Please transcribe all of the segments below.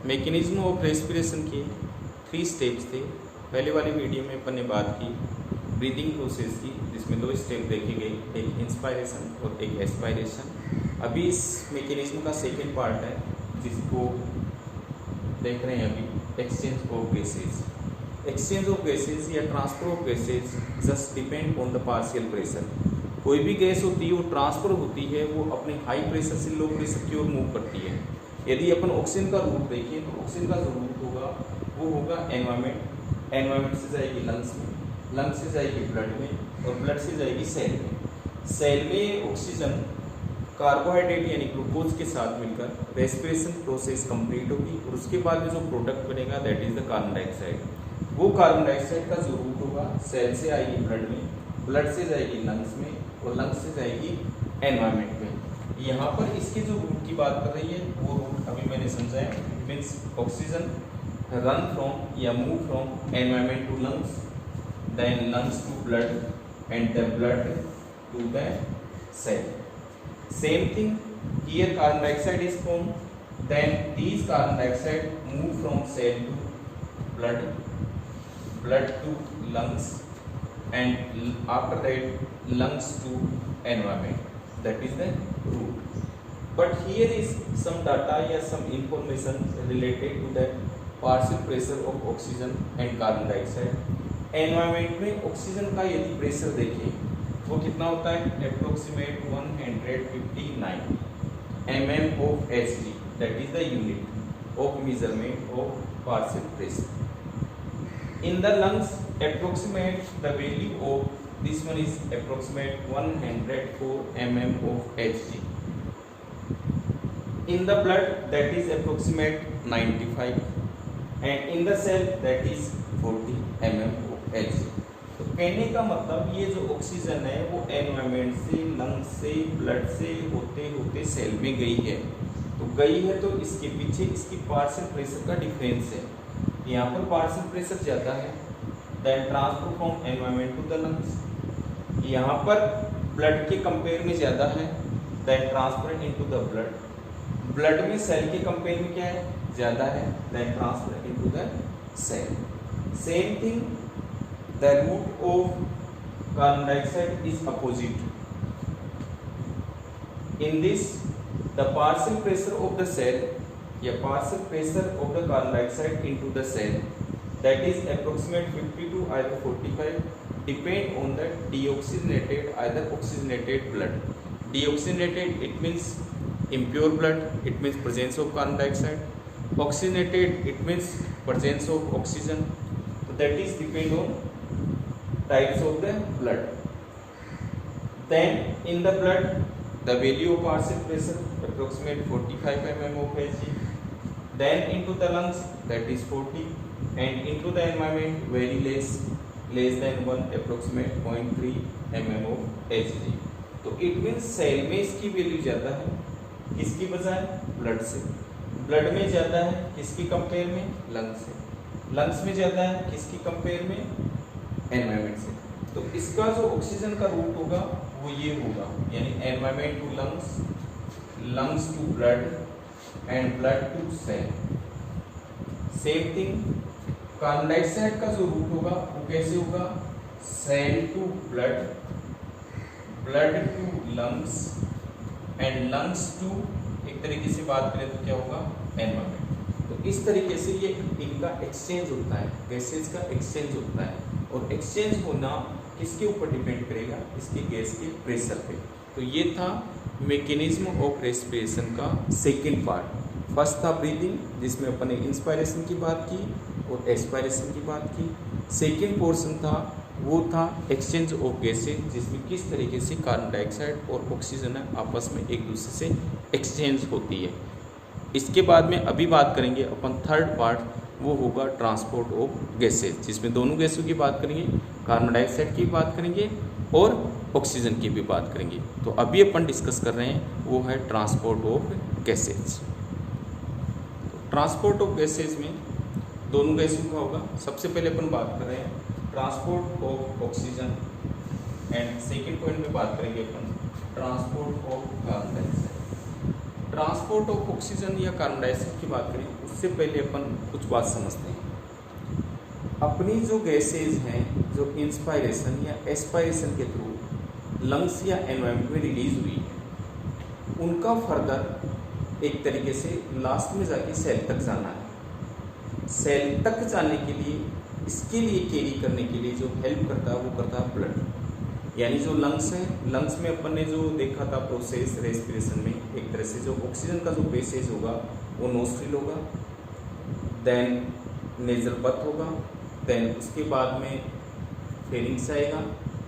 Mechanism of respiration के 3 steps थे। पहले वाली वीडियो में अपन ने बात की ब्रीदिंग प्रोसेस की, जिसमें 2 स्टेप देखे गए, एक इंस्पायरेशन और एक एक्सपायरेशन। अभी इस मैकेनिज्म का सेकेंड पार्ट है जिसको देख रहे हैं अभी, exchange of gases. Exchange of gases या transfer of gases just depend on the partial pressure. कोई भी गैस होती है वो ट्रांसफर होती है, वो अपने हाई प्रेशर से लो प्रेशर की ओर मूव करती है। यदि अपन ऑक्सीजन का रूट देखें तो ऑक्सीजन का जो रूट होगा वो होगा एनवायरमेंट। एनवायरमेंट से जाएगी लंग्स में, लंग्स से जाएगी ब्लड में और ब्लड से जाएगी सेल में। सेल में ऑक्सीजन कार्बोहाइड्रेट यानी ग्लूकोज के साथ मिलकर रेस्पिरेशन प्रोसेस कंप्लीट होगी और उसके बाद में जो प्रोडक्ट बनेगा that is the carbon dioxide. वो कार्बन डाइऑक्साइड का जो रूट होगा सेल से आएगी ब्लड में, ब्लड से जाएगी लंग्स में और लंग्स से जाएगी एनवायरमेंट में। यहाँ पर इसके जो रूट की बात कर रही है वो रूट अभी मैंने समझाया, मीन्स ऑक्सीजन रन फ्रॉम या move from environment to lungs, then lungs to blood and the blood to the cell. Same thing here carbon dioxide is formed, then these carbon dioxide move from cell to blood, blood to lungs and after that lungs to environment, that is the root. But here is some data या some information related to the partial pressure of oxygen and carbon dioxide. environment में oxygen का यदि pressure देखें वो कितना होता है, approximate 159 mm of Hg, that is the unit of measurement of partial pressure. In the lungs, approximate the value of this one is approximate 104 mm of Hg. In the blood, that is approximate 95, and in the cell, that is 40 mm of Hg. तो कहने का मतलब ये जो oxygen है वो environment से, lungs से, ब्लड से होते होते सेल में गई है। तो गई है तो इसके पीछे इसकी पार्शियल प्रेशर का डिफरेंस है। यहाँ पर पार्शियल प्रेशर ज़्यादा है, then transfer from environment to the lungs. यहाँ पर ब्लड के कंपेयर में ज़्यादा है, then transfer into the blood. Blood में सेल के कंपेयर में क्या है, ज़्यादा है, then transfer into the cell. Same thing the root of carbon dioxide is opposite. In this, the partial pressure of the cell या partial pressure of the carbon dioxide into the cell, that is approximate 50 to either 45, depend on the deoxygenated either oxygenated blood. Deoxygenated it means impure blood, it means presence of carbon dioxide. Oxygenated it means presence of oxygen. So that is depend on types of the blood. Then in the blood the value of partial pressure approximate 45 mm of Hg. Then into the lungs that is 40, and into the environment very less than 1 approximate 0.3 mm of Hg. तो it means cell में इसकी value ज़्यादा है किसकी बजाय, blood से। Blood में ज़्यादा है किसकी कंपेयर में, लंग्स से। लंग्स में ज़्यादा है किसकी कंपेयर में, एनवायरमेंट से। तो इसका जो ऑक्सीजन का रूट होगा वो ये होगा, यानी environment to lungs, lungs to blood and blood to cell. Same thing carbon dioxide का जो रूट होगा वो कैसे होगा, cell to blood, blood to lungs and lungs to, एक तरीके से बात करें तो क्या होगा, एनवायरमेंट। तो इस तरीके से ये इनका एक्सचेंज होता है, गैसेज का एक्सचेंज होता है। और एक्सचेंज होना किसके ऊपर डिपेंड करेगा, इसके गैस के प्रेशर पे। तो ये था मैकेनिज्म ऑफ रेस्पिरेशन का सेकंड पार्ट। फर्स्ट था ब्रीदिंग, जिसमें अपन ने इंस्पायरेशन की बात की और एक्सपायरेशन की बात की। सेकंड पोर्शन था वो था एक्सचेंज ऑफ गैसेज, जिसमें किस तरीके से कार्बन डाइऑक्साइड और ऑक्सीजन आपस में एक दूसरे से एक्सचेंज होती है। इसके बाद में अभी बात करेंगे अपन थर्ड पार्ट, वो होगा ट्रांसपोर्ट ऑफ गैसेज, जिसमें दोनों गैसों की बात करेंगे, कार्बन डाइऑक्साइड की बात करेंगे और ऑक्सीजन की भी बात करेंगे। तो अभी अपन डिस्कस कर रहे हैं वो है transport of gases. Transport of gases में दोनों गैसों का होगा। सबसे पहले अपन बात कर रहे हैं transport of oxygen and second point में बात करेंगे अपन transport of carbon dioxide. Transport of oxygen या कार्बन डाइऑक्साइड की बात करें उससे पहले अपन कुछ बात समझते हैं। अपनी जो गैसेज हैं जो इंस्पायरेशन या एस्पायरेशन के थ्रू लंग्स या एनवायरनमेंट में रिलीज हुई है, उनका फर्दर एक तरीके से लास्ट में जाके सेल तक जाना है। सेल तक जाने के लिए, इसके लिए कैरी करने के लिए जो हेल्प करता है वो करता है ब्लड। यानी जो लंग्स है, लंग्स में अपन ने जो देखा था प्रोसेस रेस्पिरेशन में, एक तरह से जो ऑक्सीजन का जो पैसेज होगा वो नोस्ट्रिल होगा, देन नेजल बर्थ होगा, देन उसके बाद में फेरिंग्स आएगा,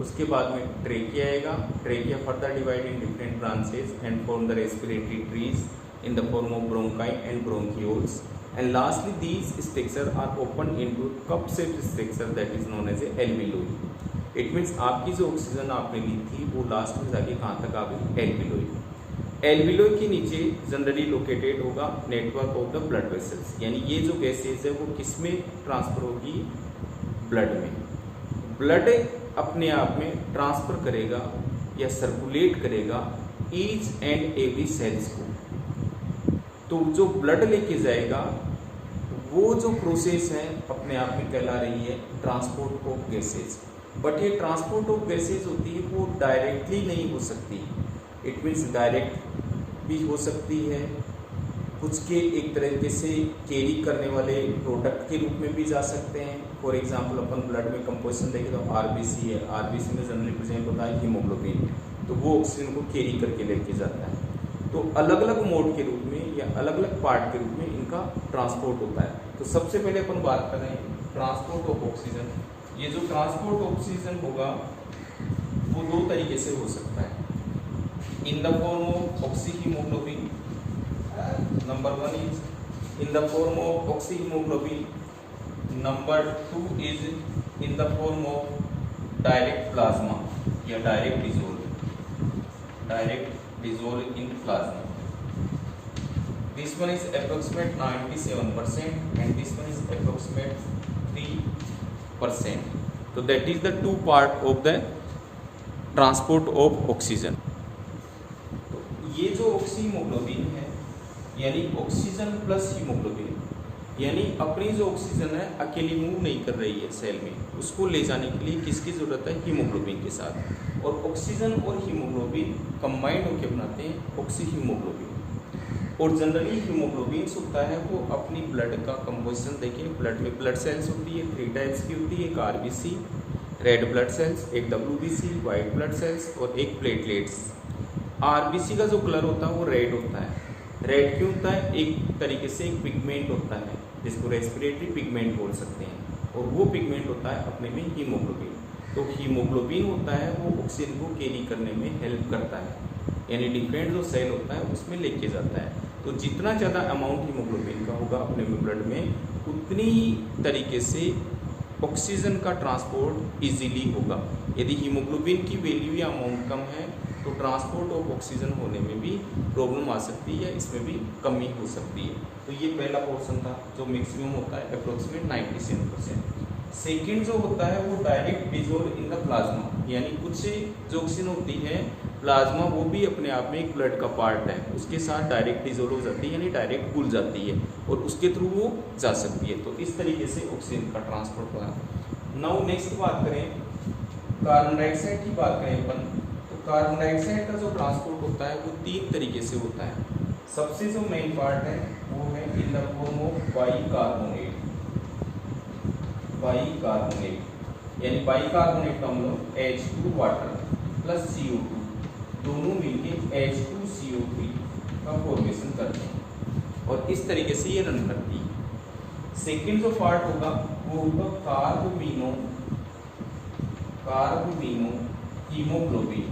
उसके बाद में ट्रेकिया आएगा। Trachea further divide in different branches and form the respiratory trees in the form of bronchi and bronchioles, and lastly these structures are opened into cup shaped structure that is known as a alveoli. It means आपकी जो oxygen आपने ली थी वो last में जाके कहाँ तक आ गई, एल्विलोई। एल्विलोई के नीचे जनरली लोकेटेड होगा network of the blood vessels, यानी ये जो गैसेज है वो किस में ट्रांसफर होगी, ब्लड में। ब्लड अपने आप में ट्रांसफर करेगा या सर्कुलेट करेगा ईच एंड एवरी सेल्स को। तो जो ब्लड लेके जाएगा वो जो प्रोसेस है अपने आप में कहला रही है ट्रांसपोर्ट ऑफ गैसेज। बट ये ट्रांसपोर्ट ऑफ गैसेज होती है वो डायरेक्टली नहीं हो सकती। इट मीन्स डायरेक्ट भी हो सकती है, कुछ के एक तरीके से कैरी करने वाले प्रोडक्ट के रूप में भी जा सकते हैं। फॉर एग्जांपल अपन ब्लड में कंपोजिशन देखें तो आरबीसी है, आरबीसी में जनरली प्रेजेंट होता है हीमोग्लोबिन, तो वो ऑक्सीजन को कैरी करके लेके जाता है। तो अलग अलग मोड के रूप में या अलग अलग पार्ट के रूप में इनका ट्रांसपोर्ट होता है। तो सबसे पहले अपन बात करें ट्रांसपोर्ट ऑफ ऑक्सीजन। ये जो ट्रांसपोर्ट ऑक्सीजन होगा वो दो तरीके से हो सकता है, in the form of oxyhaemoglobin, number 1 is in the form of oxyhaemoglobin, number 2 is in the form of direct plasma या direct dissolve in plasma. This one is approximate 97% and this one is approximate 3%. So that is the two part of the transport of oxygen. तो ये जो oxyhaemoglobin है यानी oxygen plus haemoglobin, यानी अपनी जो oxygen है अकेली मूव नहीं कर रही है सेल में, उसको ले जाने के लिए किसकी जरूरत है, हीमोग्लोबिन के साथ। और ऑक्सीजन और हीमोग्लोबिन कंबाइंड होकर बनाते हैं ऑक्सीहीमोग्लोबिन। और जनरली हीमोग्लोबिन होता है वो अपनी ब्लड का कंपोजिशन देखिए, ब्लड में ब्लड सेल्स होती है 3 टाइप्स की होती है, एक आरबीसी रेड ब्लड सेल्स, एक डब्ल्यूबीसी वाइट ब्लड सेल्स और एक प्लेटलेट्स। आरबीसी का जो कलर होता है वो रेड होता है। रेड क्यों होता है, एक तरीके से एक पिगमेंट होता है जिसको रेस्पिरेटरी पिगमेंट बोल सकते हैं, और वो पिगमेंट होता है अपने में हीमोग्लोबिन। तो हीमोग्लोबिन होता है वो ऑक्सीजन को कैरी करने में हेल्प करता है, यानी डिफरेंट जो सेल होता है उसमें लेके जाता है। तो जितना ज़्यादा अमाउंट हीमोग्लोबिन का होगा अपने में ब्लड में, उतनी ही तरीके से ऑक्सीजन का ट्रांसपोर्ट इजीली होगा। यदि हीमोग्लोबिन की वैल्यू या अमाउंट कम है तो ट्रांसपोर्ट ऑफ ऑक्सीजन होने में भी प्रॉब्लम आ सकती है या इसमें भी कमी हो सकती है। तो ये पहला पोर्शन था जो मैक्सिमम होता है अप्रोक्सीमेट 97%। सेकेंड जो होता है वो direct dissolve in the plasma, यानी कुछ जो ऑक्सीजन होती है प्लाज्मा वो भी अपने आप में एक ब्लड का पार्ट है, उसके साथ डायरेक्ट डिसॉल्व हो जाती है यानी डायरेक्ट घुल जाती है और उसके थ्रू वो जा सकती है। तो इस तरीके से ऑक्सीजन का ट्रांसपोर्ट होता है। नाउ नेक्स्ट बात करें कार्बन डाइऑक्साइड की बात करें अपन, तो कार्बन डाइऑक्साइड का जो ट्रांसपोर्ट होता है वो 3 तरीके से होता है। सबसे जो मेन पार्ट है वो है in the form of bicarbonate, यानी बाइकार्बोनेट का मतलब H2 वाटर प्लस CO2 दोनों मिलके H2CO3 का फॉर्मेशन करते हैं और इस तरीके से ये रन करती है। सेकेंड जो पार्ट होगा वो होगा कार्बोमिनो हीमोग्लोबिन।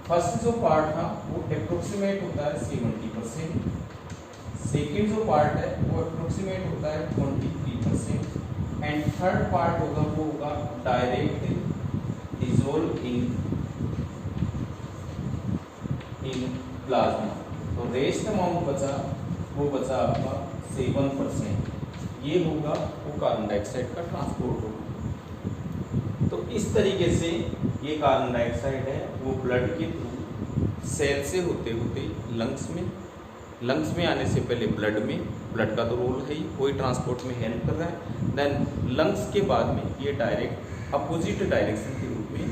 फर्स्ट जो पार्ट था वो अप्रोक्सीमेट होता है 70%, सेकेंड जो पार्ट है वो अप्रोक्सीमेट होता है 23% एंड थर्ड पार्ट होगा वो होगा डायरेक्ट डिसॉल्व इन प्लाज्मा। तो रेस्ट अमाउंट बचा आपका 7%, ये होगा वो कार्बन डाइऑक्साइड का ट्रांसपोर्ट होगा। तो इस तरीके से ये कार्बन डाइऑक्साइड है वो ब्लड के थ्रू सेल से होते होते लंग्स में आने से पहले ब्लड का तो रोल है ही, कोई ट्रांसपोर्ट में हेल्प कर रहा है। देन लंग्स के बाद में ये डायरेक्ट अपोजिट डायरेक्शन के रूप में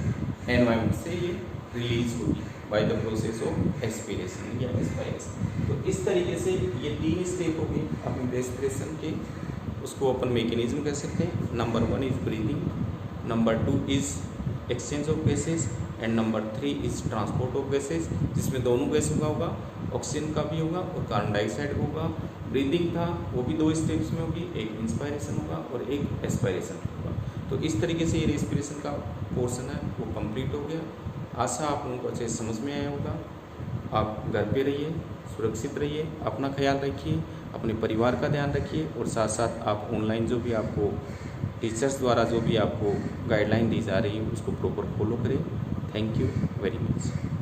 एनवायरनमेंट से ये रिलीज होगी by the process of aspiration या एस्पायरेशन। तो इस तरीके से ये 3 स्टेप हो गए अपने रेस्पिरेशन के, उसको अपन मैकेनिज्म कह सकते हैं। Number 1 is breathing, number 2 is exchange of gases and number 3 is transport of gases, जिसमें दोनों गैसों का होगा, ऑक्सीजन का भी होगा और कार्बन डाइऑक्साइड होगा। ब्रीदिंग था वो भी 2 स्टेप्स में होगी, एक इंस्पायरेशन होगा और एक एस्पायरेशन होगा। तो इस तरीके से ये रेस्पिरेशन का पोर्शन है वो कंप्लीट हो गया। आशा आप लोगों को अच्छे समझ में आया होगा। आप घर पे रहिए, सुरक्षित रहिए, अपना ख्याल रखिए, अपने परिवार का ध्यान रखिए और साथ साथ आप ऑनलाइन जो भी आपको टीचर्स द्वारा जो भी आपको गाइडलाइन दी जा रही है उसको प्रॉपर फॉलो करें। Thank you very much.